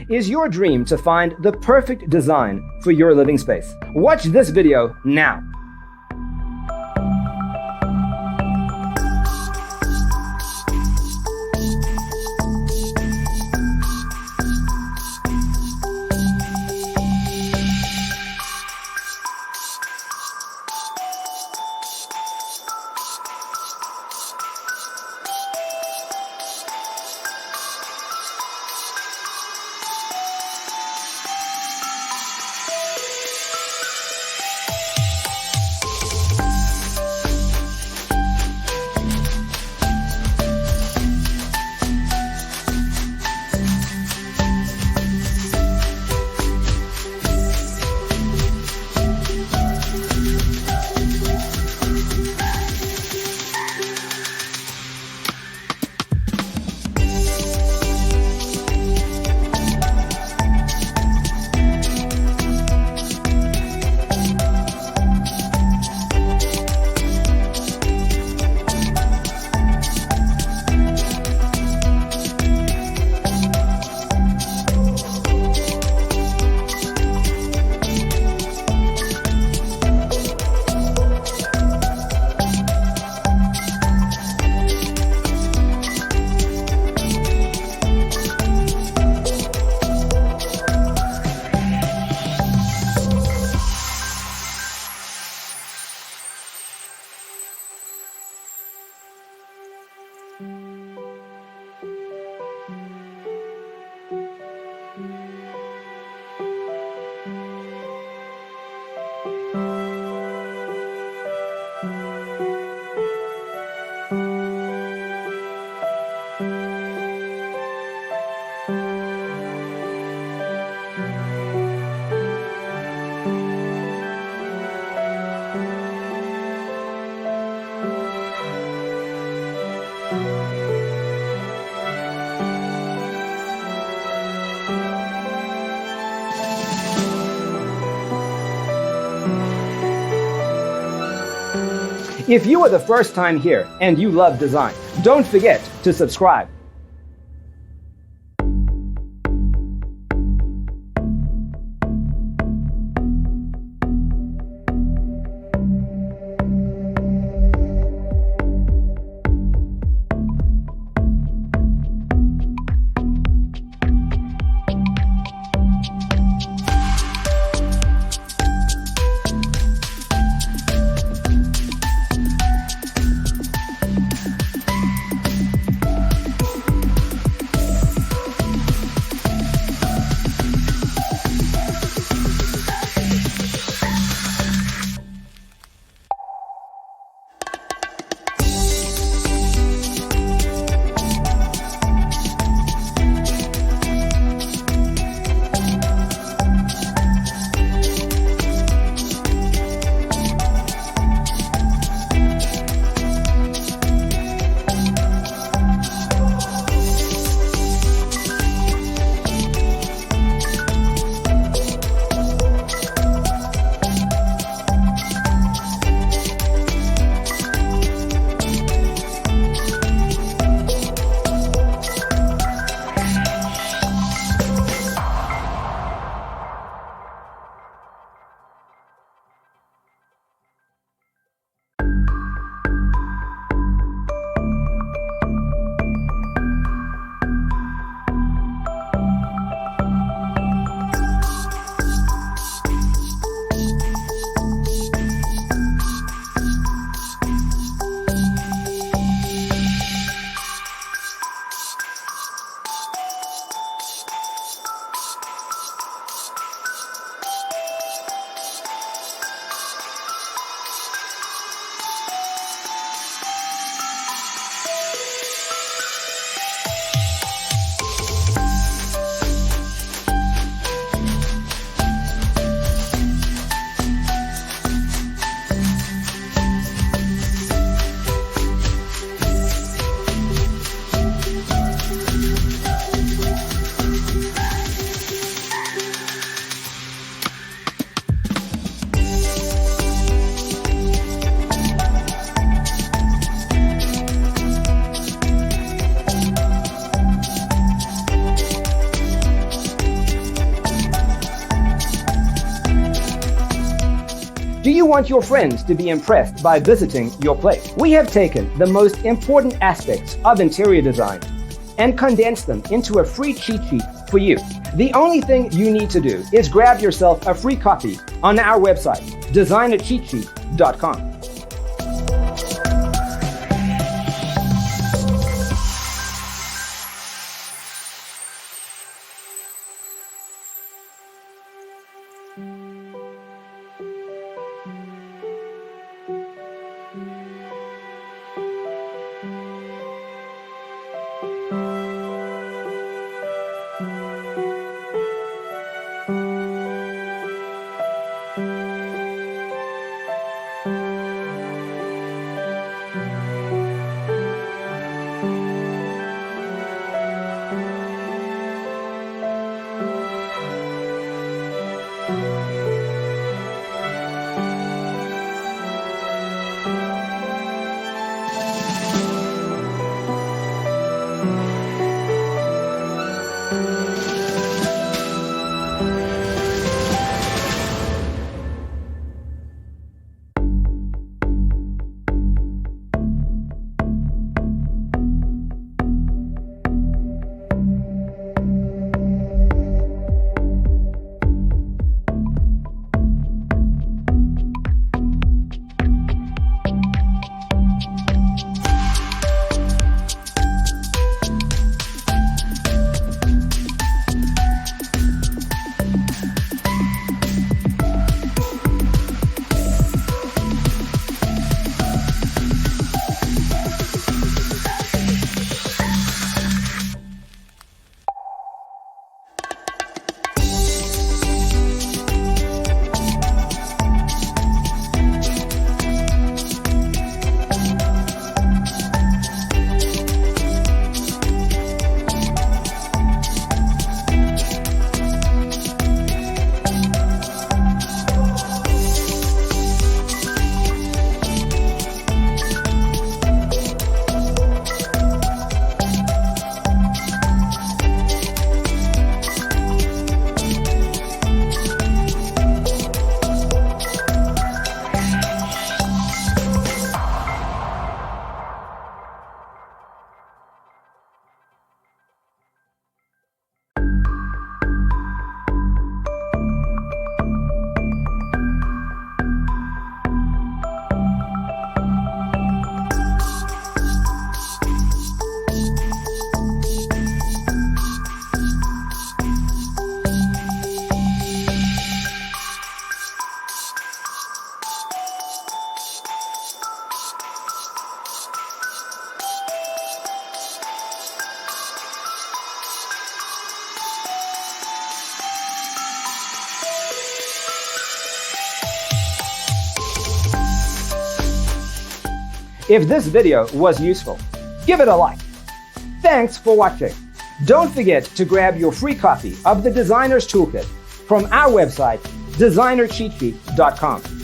Is your dream to find the perfect design for your living space? Watch this video now. If you are the first time here and you love design, don't forget to subscribe. Do you want your friends to be impressed by visiting your place? We have taken the most important aspects of interior design and condensed them into a free cheat sheet for you. The only thing you need to do is grab yourself a free copy on our website, designercheatsheet.com. If this video was useful, give it a like. Thanks for watching. Don't forget to grab your free copy of the Designer's Toolkit from our website, designercheatsheet.com.